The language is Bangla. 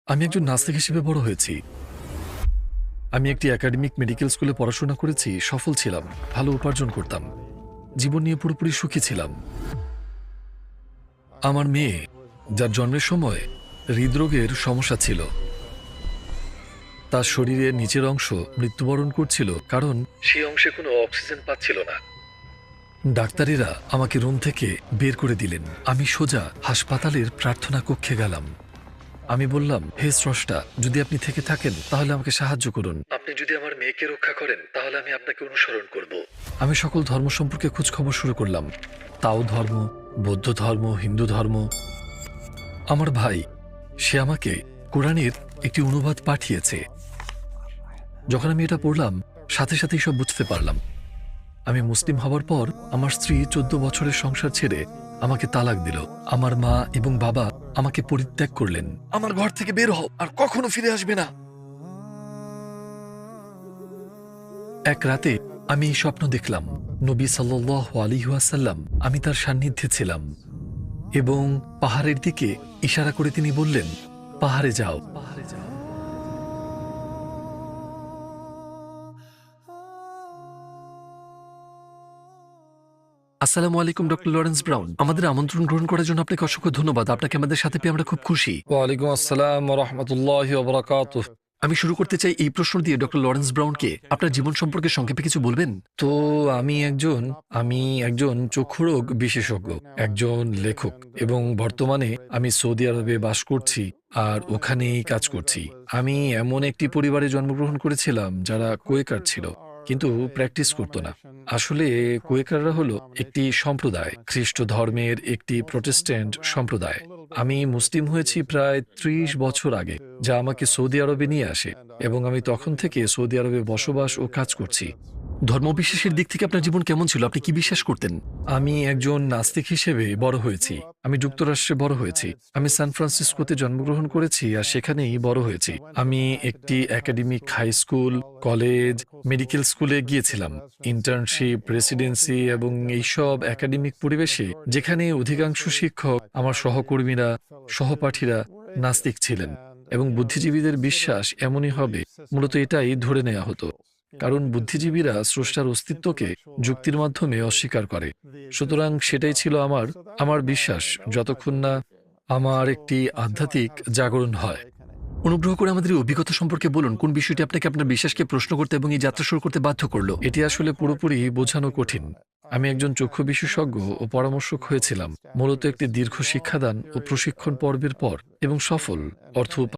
আমি একজন নাস্তিক হিসেবে বড় হয়েছি। আমি একটি একাডেমিক মেডিকেল স্কুলে পড়াশোনা করেছি, সফল ছিলাম, ভালো উপার্জন করতাম, জীবন নিয়ে পুরোপুরি সুখী ছিলাম। আমার মেয়ে, যার জন্মের সময় হৃদরোগের সমস্যা ছিল, তার শরীরের নিচের অংশ মৃত্যুবরণ করছিল, কারণ সেই অংশে কোনো অক্সিজেন পাচ্ছিল না। ডাক্তারেরা আমাকে রুম থেকে বের করে দিলেন। আমি সোজা হাসপাতালের প্রার্থনা কক্ষে গেলাম। আমি বললাম, হে স্রষ্টা, যদি আপনি থেকে থাকেন তাহলে আমাকে সাহায্য করুন। আপনি যদি আমার মেয়েকে রক্ষা করেন তাহলে আমি আপনাকে অনুসরণ করব। আমি সকল ধর্ম সম্পর্কে খোঁজখবর শুরু করলাম। তাও ধর্ম, বৌদ্ধ ধর্ম, হিন্দু ধর্ম। আমার ভাই, সে আমাকে কোরআনের একটি অনুবাদ পাঠিয়েছে। যখন আমি এটা পড়লাম, সাথে সাথেই সব বুঝতে পারলাম। আমি মুসলিম হওয়ার পর আমার স্ত্রী 14 বছরের সংসার ছেড়ে আমাকে তালাক দিল। আমার মা এবং বাবা আমাকে পরিত্যাগ করলেন। আমার ঘর থেকে বের হও, আর কখনো ফিরে আসবে না। এক রাতে আমি এই স্বপ্ন দেখলাম। নবী সাল্লাল্লাহু আলাইহি ওয়াসাল্লাম, আমি তার সান্নিধ্যে ছিলাম এবং পাহাড়ের দিকে ইশারা করে তিনি বললেন, পাহাড়ে যাও, পাহাড়ে যাও। আসসালামু আলাইকুম ডক্টর লরেন্স ব্রাউন। আমাদের আমন্ত্রণ গ্রহণ করার জন্য আপনাকে অসংখ্য ধন্যবাদ। আপনাকে আমাদের সাথে পেয়ে আমরা খুব খুশি। ওয়ালাইকুম আসসালাম ওয়া রাহমাতুল্লাহি ওয়া বারাকাতুহু। আমি শুরু করতে চাই এই প্রশ্ন দিয়ে, ডক্টর লরেন্স ব্রাউনকে আপনার জীবন সম্পর্কে সংক্ষেপে কিছু বলবেন? তো আমি একজন চক্ষুরোগ বিশেষজ্ঞ, একজন লেখক, এবং বর্তমানে আমি সৌদি আরবে বাস করছি আর ওখানেই কাজ করছি। আমি এমন একটি পরিবারে জন্মগ্রহণ করেছিলাম যারা কোয়েকার ছিল, কিন্তু প্র্যাকটিস করতো না। আসলে কোয়েকাররা হলো একটি সম্প্রদায়, খ্রিস্ট ধর্মের একটি প্রটেস্ট্যান্ট সম্প্রদায়। আমি মুসলিম হয়েছি প্রায় 30 বছর আগে, যা আমাকে সৌদি আরবে নিয়ে আসে, এবং আমি তখন থেকে সৌদি আরবে বসবাস ও কাজ করছি। ধর্মবিশ্বাসের দিক থেকে আপনার জীবন কেমন ছিল? আপনি কি বিশ্বাস করতেন? আমি একজন নাস্তিক হিসেবে বড় হয়েছি। আমি যুক্তরাষ্ট্রে বড় হয়েছি। আমি সান ফ্রান্সিসকোতে জন্মগ্রহণ করেছি আর সেখানেই বড় হয়েছি। আমি একটি academic high school, college, medical স্কুলে গিয়েছিলাম। ইন্টার্নশিপ, রেসিডেন্সি এবং এইসব একাডেমিক পরিবেশে, যেখানে অধিকাংশ শিক্ষক, আমার সহকর্মীরা, সহপাঠীরা নাস্তিক ছিলেন, এবং বুদ্ধিজীবীদের বিশ্বাস এমনই হবে, মূলত এটাই ধরে নেওয়া হতো। কারণ বুদ্ধিজীবীরা স্রষ্টার অস্তিত্বকে যুক্তির মাধ্যমে অস্বীকার করে। সুতরাং সেটাই ছিল আমার বিশ্বাস, যতক্ষণ না আমার একটি আধ্যাত্মিক জাগরণ হয়। অনুগ্রহ করে আমাদের এই অভিজ্ঞতা সম্পর্কে বলুন। কোন বিষয়টি আপনাকে আপনার বিশ্বাসকে প্রশ্ন করতে এবং এই যাত্রা শুরু করতে বাধ্য করলো? এটি আসলে পুরোপুরি বোঝানো কঠিন। আমি একজন চক্ষু বিশেষজ্ঞ ও পরামর্শক হয়েছিলাম, মূলত একটি দীর্ঘ শিক্ষাদান ও প্রশিক্ষণ পর্বের পর, এবং সফল অর্থ